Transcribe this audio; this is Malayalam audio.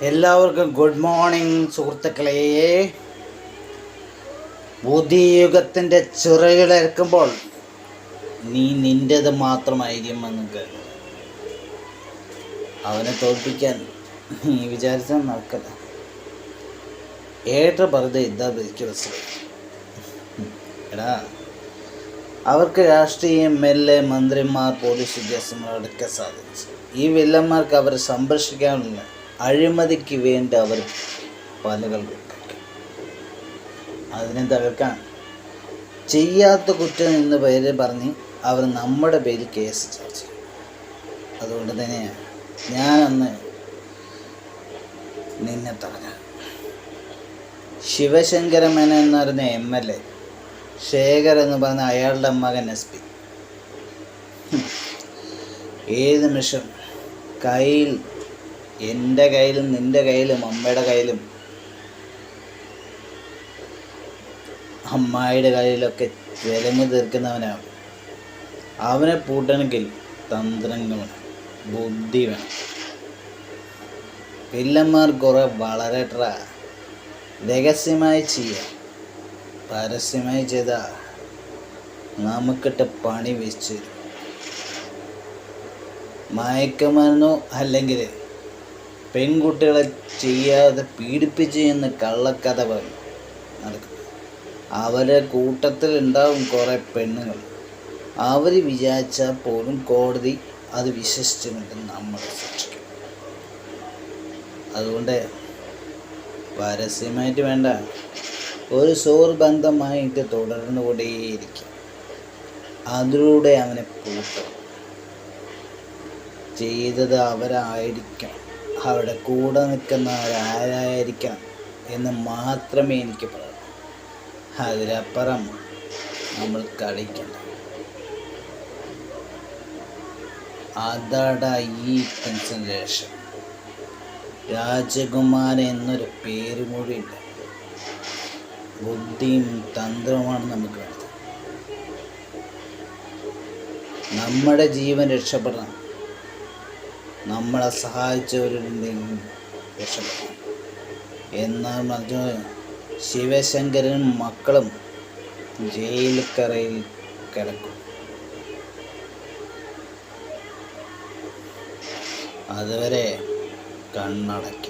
എല്ലാവർക്കും ഗുഡ് മോർണിംഗ് സുഹൃത്തുക്കളെ. ബുദ്ധിയുഗത്തിൻ്റെ ചിറകിലേൽക്കുമ്പോൾ നീ നിൻ്റേത് മാത്രമായിരിക്കും എന്ന് കരുതുക. അവനെ തോൽപ്പിക്കാൻ നീ വിചാരിച്ചാൽ നടക്കല്ല. ഏട്ട പറഞ്ഞ ഇതാ ബലിക്ക് എടാ, അവർക്ക് രാഷ്ട്രീയ MLA മന്ത്രിമാർ പോലീസ് ഉദ്യോഗസ്ഥന്മാരൊക്കെ സാധിച്ചു. ഈ വില്ലന്മാർക്ക് അവരെ സംരക്ഷിക്കാനുള്ള അഴിമതിക്ക് വേണ്ടി അവർ പലകൾ അതിനെ തകർക്കാൻ ചെയ്യാത്ത കുറ്റം എന്ന പേര് പറഞ്ഞ് അവർ നമ്മുടെ പേരിൽ കേസ് ചർച്ച. അതുകൊണ്ട് തന്നെ ഞാനന്ന് നിന്നെ തടഞ്ഞ ശിവശങ്കരമേനൻ എന്ന് പറഞ്ഞ MLA, ശേഖർ എന്ന് പറഞ്ഞ അയാളുടെ മകൻ SP, ഏത് നിമിഷം കയ്യിൽ, എൻ്റെ കയ്യിലും നിൻ്റെ കയ്യിലും അമ്മയുടെ കയ്യിലും അമ്മായിയുടെ കയ്യിലൊക്കെ വിലങ്ങ് തീർക്കുന്നവനാണ്. അവനെ പൂട്ടണമെങ്കിൽ തന്ത്രങ്ങൾ വേണം, ബുദ്ധി വേണം. വില്ലന്മാർ കുറെ വളരെ രഹസ്യമായി ചെയ്യുക, പരസ്യമായി ചെയ്താൽ നമുക്കിട്ട് പണി വെച്ച് മയക്കമരുന്നോ അല്ലെങ്കിൽ പെൺകുട്ടികളെ ചെയ്യാതെ പീഡിപ്പിച്ച് എന്ന് കള്ളക്കഥ പറയും നടക്കും. അവരെ കൂട്ടത്തിൽ ഉണ്ടാവും കുറേ പെണ്ണുങ്ങൾ. അവർ വിചാരിച്ചാൽ പോലും കോടതി അത് വിശ്വസിച്ചുകൊണ്ട് നമ്മളെ ശിക്ഷിക്കും. അതുകൊണ്ട് പരസ്യമായിട്ട് വേണ്ട, ഒരു സൗഹൃദബന്ധമായിട്ട് തുടർന്നുകൊണ്ടേയിരിക്കും. അതിലൂടെ അവനെ പൂട്ടണം. ചെയ്തത് അവരായിരിക്കണം, അവരുടെ കൂടെ നിൽക്കുന്നവരാരായിരിക്കണം എന്ന് മാത്രമേ എനിക്ക് പറയൂ. അതിലപ്പുറം നമ്മൾ കളിക്കണ്ട. അതാടാ ഈ കൺസിഡറേഷൻ. രാജകുമാരൻ എന്നൊരു പേര് കൂടിയുണ്ട്. ബുദ്ധിയും തന്ത്രവുമാണ് നമുക്ക് വേണ്ടത്. നമ്മുടെ ജീവൻ രക്ഷപ്പെടണം, നമ്മളെ സഹായിച്ചവരുണ്ടെങ്കിൽ രക്ഷപ്പെടണം. എന്നാൽ മറ്റു ശിവശങ്കരനും മക്കളും ജയിൽക്കറയിൽ കിടക്കും. അതുവരെ കണ്ണടയ്ക്കും.